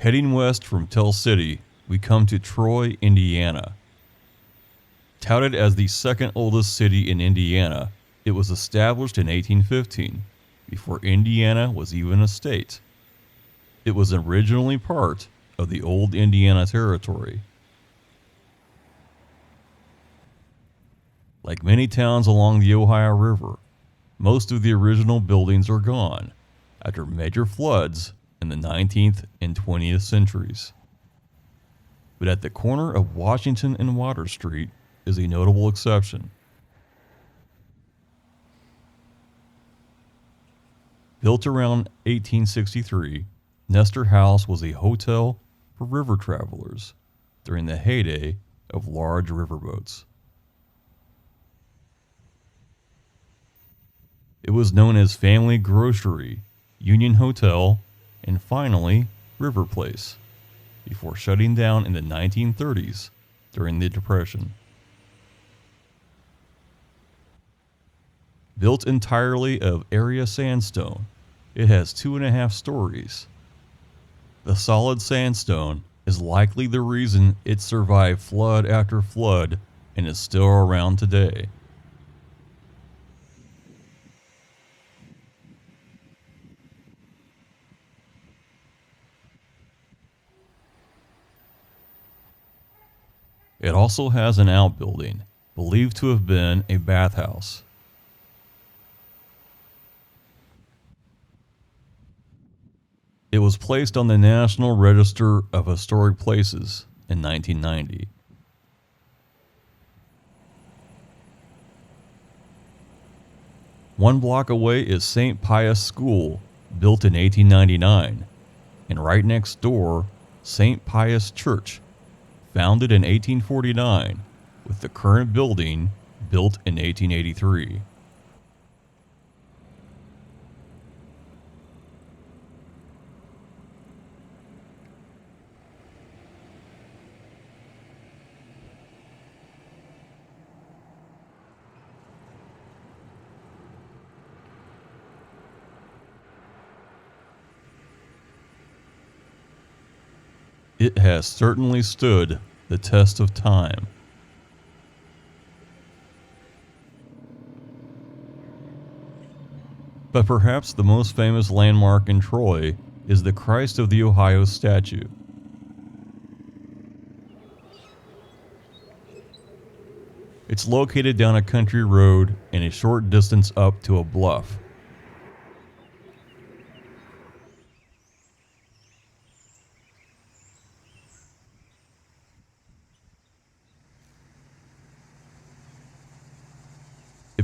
Heading west from Tell City, we come to Troy, Indiana. Touted as the second oldest city in Indiana, it was established in 1815, before Indiana was even a state. It was originally part of the old Indiana Territory. Like many towns along the Ohio River, most of the original buildings are gone after major floods in the 19th and 20th centuries. But at the corner of Washington and Water Street is a notable exception. Built around 1863, Nestor House was a hotel for river travelers during the heyday of large riverboats. It was known as Family Grocery, Union Hotel, and finally River Place, before shutting down in the 1930s during the Depression. Built entirely of area sandstone, it has 2.5 stories. The solid sandstone is likely the reason it survived flood after flood and is still around today. It also has an outbuilding, believed to have been a bathhouse. It was placed on the National Register of Historic Places in 1990. One block away is St. Pius School, built in 1899, and right next door, St. Pius Church, founded in 1849, with the current building built in 1883. It has certainly stood the test of time. But perhaps the most famous landmark in Troy is the Christ of the Ohio statue. It's located down a country road and a short distance up to a bluff.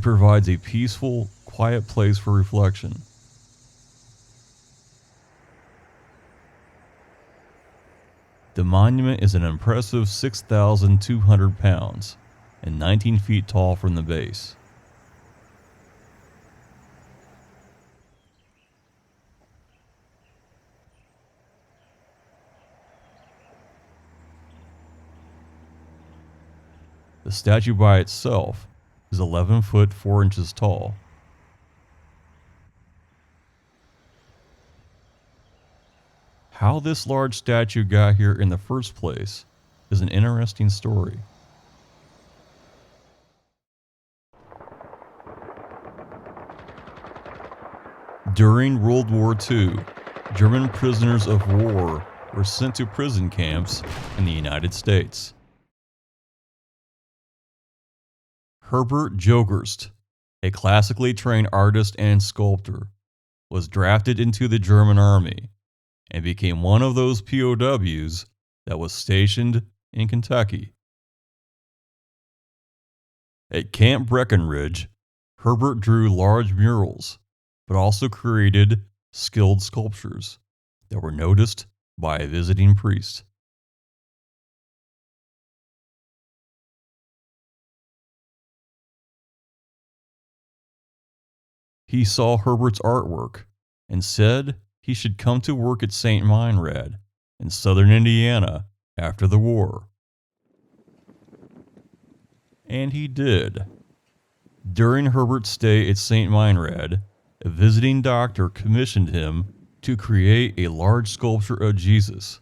It provides a peaceful, quiet place for reflection. The monument is an impressive 6,200 pounds and 19 feet tall from the base. The statue by itself is 11 foot 4 inches tall. How this large statue got here in the first place is an interesting story. During World War II, German prisoners of war were sent to prison camps in the United States. Herbert Jogerst, a classically trained artist and sculptor, was drafted into the German army and became one of those POWs that was stationed in Kentucky. At Camp Breckenridge, Herbert drew large murals, but also created skilled sculptures that were noticed by a visiting priest. He saw Herbert's artwork and said he should come to work at St. Meinrad in southern Indiana after the war. And he did. During Herbert's stay at St. Meinrad, a visiting doctor commissioned him to create a large sculpture of Jesus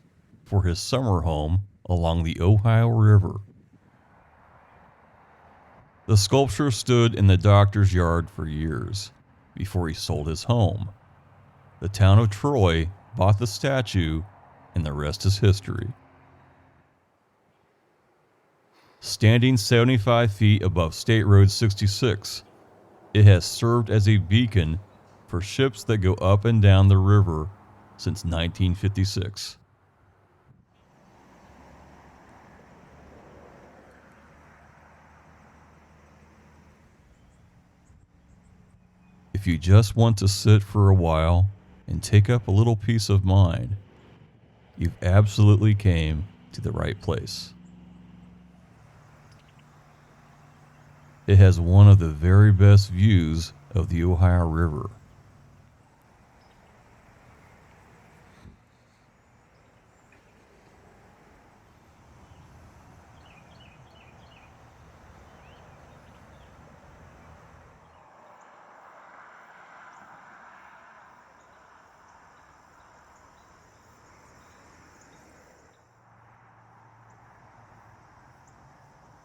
for his summer home along the Ohio River. The sculpture stood in the doctor's yard for years before he sold his home. The town of Troy bought the statue, and the rest is history. Standing 75 feet above State Road 66, it has served as a beacon for ships that go up and down the river since 1956. If you just want to sit for a while and take up a little peace of mind, you've absolutely came to the right place. It has one of the very best views of the Ohio River.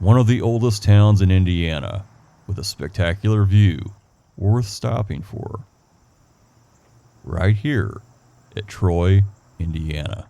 One of the oldest towns in Indiana, with a spectacular view worth stopping for. Right here at Troy, Indiana.